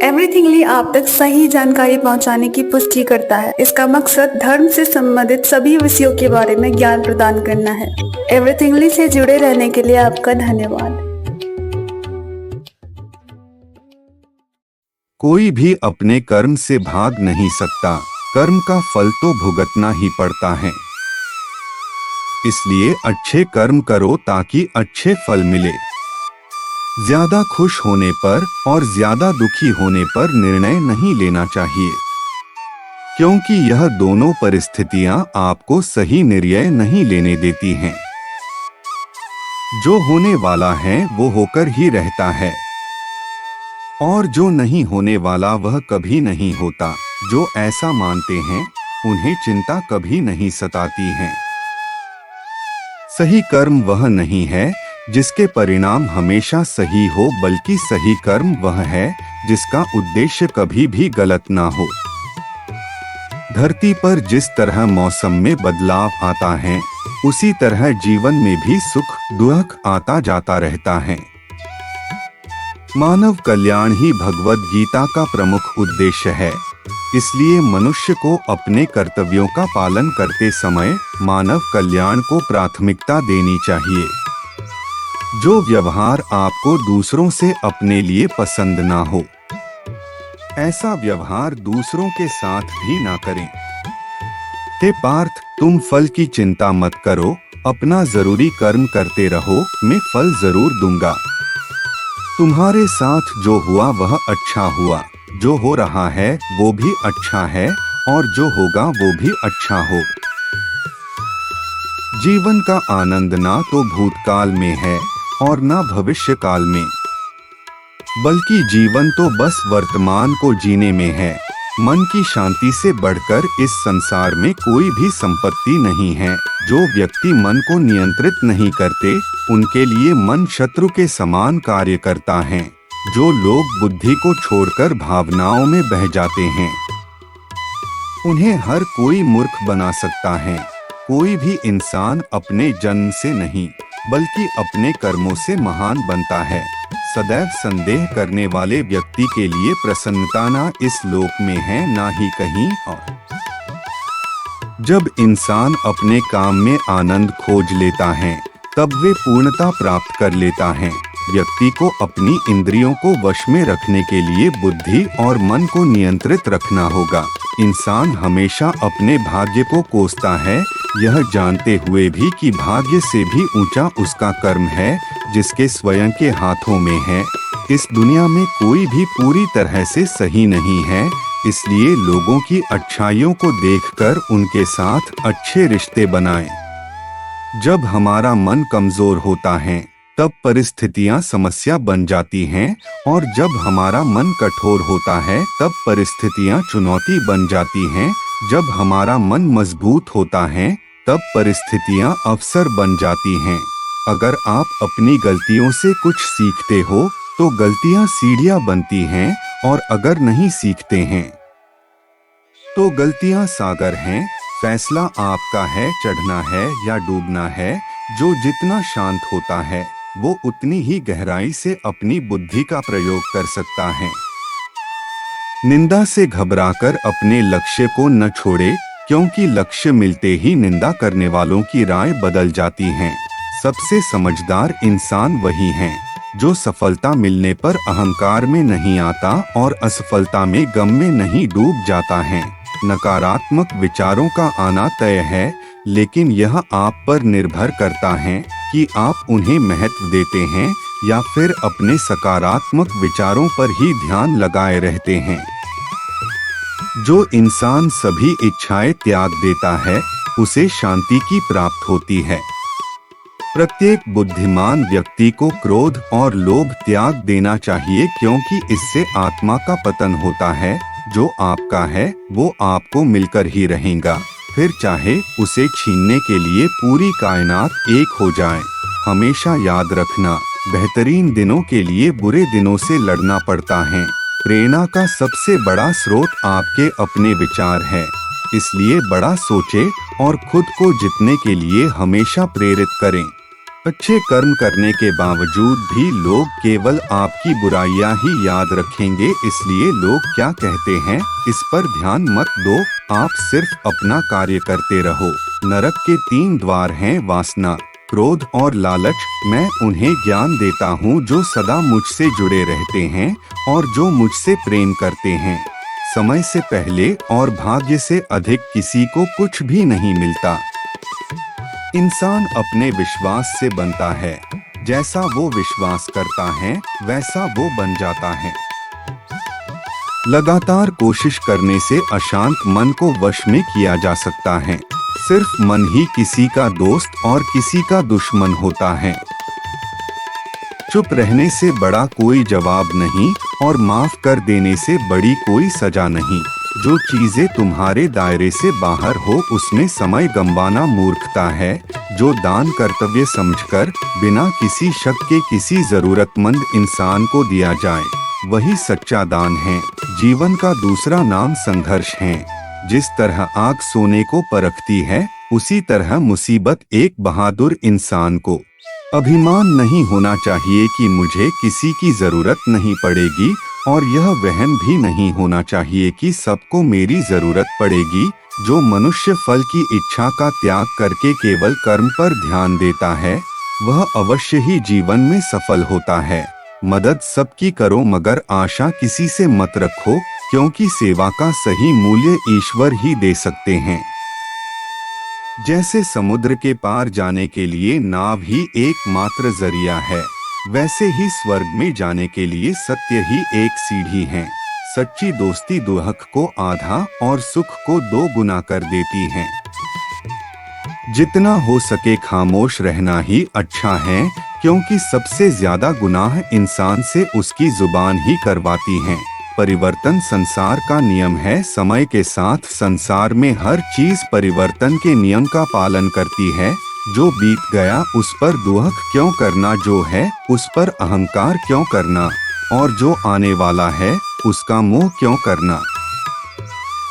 एवरीथिंगली आप तक सही जानकारी पहुंचाने की पुष्टि करता है। इसका मकसद धर्म से संबंधित सभी विषयों के बारे में ज्ञान प्रदान करना है। एवरीथिंगली से जुड़े रहने के लिए आपका धन्यवाद। कोई भी अपने कर्म से भाग नहीं सकता, कर्म का फल तो भुगतना ही पड़ता है। इसलिए अच्छे कर्म करो ताकि अच्छे फल मिले। ज्यादा खुश होने पर और ज्यादा दुखी होने पर निर्णय नहीं लेना चाहिए, क्योंकि यह दोनों परिस्थितियां आपको सही निर्णय नहीं लेने देती हैं। जो होने वाला है वो होकर ही रहता है, और जो नहीं होने वाला वह कभी नहीं होता। जो ऐसा मानते हैं उन्हें चिंता कभी नहीं सताती है। सही कर्म वह नहीं है जिसके परिणाम हमेशा सही हो, बल्कि सही कर्म वह है जिसका उद्देश्य कभी भी गलत ना हो। धरती पर जिस तरह मौसम में बदलाव आता है, उसी तरह जीवन में भी सुख दुख आता जाता रहता है। मानव कल्याण ही भगवद गीता का प्रमुख उद्देश्य है। इसलिए मनुष्य को अपने कर्तव्यों का पालन करते समय मानव कल्याण को प्राथमिकता देनी चाहिए। जो व्यवहार आपको दूसरों से अपने लिए पसंद ना हो, ऐसा व्यवहार दूसरों के साथ भी ना करें। हे पार्थ, तुम फल की चिंता मत करो, अपना जरूरी कर्म करते रहो, मैं फल जरूर दूंगा। तुम्हारे साथ जो हुआ वह अच्छा हुआ, जो हो रहा है वो भी अच्छा है, और जो होगा वो भी अच्छा हो। जीवन का आनंद ना तो भूतकाल में है और ना भविष्य काल में, बल्कि जीवन तो बस वर्तमान को जीने में है। मन की शांति से बढ़कर इस संसार में कोई भी संपत्ति नहीं है। जो व्यक्ति मन को नियंत्रित नहीं करते, उनके लिए मन शत्रु के समान कार्य करता है। जो लोग बुद्धि को छोड़कर भावनाओं में बह जाते हैं, उन्हें हर कोई मूर्ख बना सकता है। कोई भी इंसान अपने जन्म से नहीं, बल्कि अपने कर्मों से महान बनता है। सदैव संदेह करने वाले व्यक्ति के लिए प्रसन्नता ना इस लोक में है, ना ही कहीं और। जब इंसान अपने काम में आनंद खोज लेता है, तब वे पूर्णता प्राप्त कर लेता है। व्यक्ति को अपनी इंद्रियों को वश में रखने के लिए बुद्धि और मन को नियंत्रित रखना होगा। इंसान हमेशा अपने भाग्य को कोसता है, यह जानते हुए भी कि भाग्य से भी ऊंचा उसका कर्म है, जिसके स्वयं के हाथों में है। इस दुनिया में कोई भी पूरी तरह से सही नहीं है, इसलिए लोगों की अच्छाइयों को देखकर उनके साथ अच्छे रिश्ते बनाएं। जब हमारा मन कमजोर होता है, तब परिस्थितियां समस्या बन जाती हैं, और जब हमारा मन कठोर होता है, तब परिस्थितियां चुनौती बन जाती हैं। जब हमारा मन मजबूत होता है, तब परिस्थितियां अवसर बन जाती हैं। अगर आप अपनी गलतियों से कुछ सीखते हो, तो गलतियां सीढ़ियां बनती हैं, और अगर नहीं सीखते हैं, तो गलतियां सागर हैं। फैसला आपका है, चढ़ना है या डूबना है। जो जितना शांत होता है, वो उतनी ही गहराई से अपनी बुद्धि का प्रयोग कर सकता है। निंदा से घबराकर अपने लक्ष्य को न छोड़े, क्योंकि लक्ष्य मिलते ही निंदा करने वालों की राय बदल जाती है। सबसे समझदार इंसान वही है जो सफलता मिलने पर अहंकार में नहीं आता और असफलता में गम में नहीं डूब जाता है। नकारात्मक विचारों का आना तय है, लेकिन यह आप पर निर्भर करता है कि आप उन्हें महत्व देते हैं या फिर अपने सकारात्मक विचारों पर ही ध्यान लगाए रहते हैं। जो इंसान सभी इच्छाएं त्याग देता है, उसे शांति की प्राप्त होती है। प्रत्येक बुद्धिमान व्यक्ति को क्रोध और लोभ त्याग देना चाहिए, क्योंकि इससे आत्मा का पतन होता है। जो आपका है वो आपको मिलकर ही रहेगा, फिर चाहे उसे छीनने के लिए पूरी कायनात एक हो जाए। हमेशा याद रखना, बेहतरीन दिनों के लिए बुरे दिनों से लड़ना पड़ता है। प्रेरणा का सबसे बड़ा स्रोत आपके अपने विचार है, इसलिए बड़ा सोचें और खुद को जीतने के लिए हमेशा प्रेरित करें। अच्छे कर्म करने के बावजूद भी लोग केवल आपकी बुराइयां ही याद रखेंगे, इसलिए लोग क्या कहते हैं इस पर ध्यान मत दो, आप सिर्फ अपना कार्य करते रहो। नरक के 3 द्वार हैं, वासना, क्रोध और लालच। मैं उन्हें ज्ञान देता हूँ जो सदा मुझसे जुड़े रहते हैं और जो मुझसे प्रेम करते हैं। समय से पहले और भाग्य से अधिक किसी को कुछ भी नहीं मिलता। इंसान अपने विश्वास से बनता है, जैसा वो विश्वास करता है वैसा वो बन जाता है। लगातार कोशिश करने से अशांत मन को वश में किया जा सकता है। सिर्फ मन ही किसी का दोस्त और किसी का दुश्मन होता है। चुप रहने से बड़ा कोई जवाब नहीं और माफ कर देने से बड़ी कोई सजा नहीं। जो चीजें तुम्हारे दायरे से बाहर हो उसमें समय गंवाना मूर्खता है। जो दान कर्तव्य समझकर बिना किसी शक के किसी जरूरतमंद इंसान को दिया जाए वही सच्चा दान है। जीवन का दूसरा नाम संघर्ष है। जिस तरह आग सोने को परखती है उसी तरह मुसीबत एक बहादुर इंसान को। अभिमान नहीं होना चाहिए कि मुझे किसी की जरूरत नहीं पड़ेगी और यह वहम भी नहीं होना चाहिए कि सबको मेरी जरूरत पड़ेगी। जो मनुष्य फल की इच्छा का त्याग करके केवल कर्म पर ध्यान देता है वह अवश्य ही जीवन में सफल होता है। मदद सबकी करो मगर आशा किसी से मत रखो, क्योंकि सेवा का सही मूल्य ईश्वर ही दे सकते हैं। जैसे समुद्र के पार जाने के लिए नाव ही एकमात्र जरिया है, वैसे ही स्वर्ग में जाने के लिए सत्य ही एक सीढ़ी है। सच्ची दोस्ती दुख को आधा और सुख को 2 गुना कर देती है। जितना हो सके खामोश रहना ही अच्छा है, क्योंकि सबसे ज्यादा गुनाह इंसान से उसकी जुबान ही करवाती है। परिवर्तन संसार का नियम है। समय के साथ संसार में हर चीज परिवर्तन के नियम का पालन करती है। जो बीत गया उस पर दुख क्यों करना, जो है उस पर अहंकार क्यों करना, और जो आने वाला है उसका मोह क्यों करना।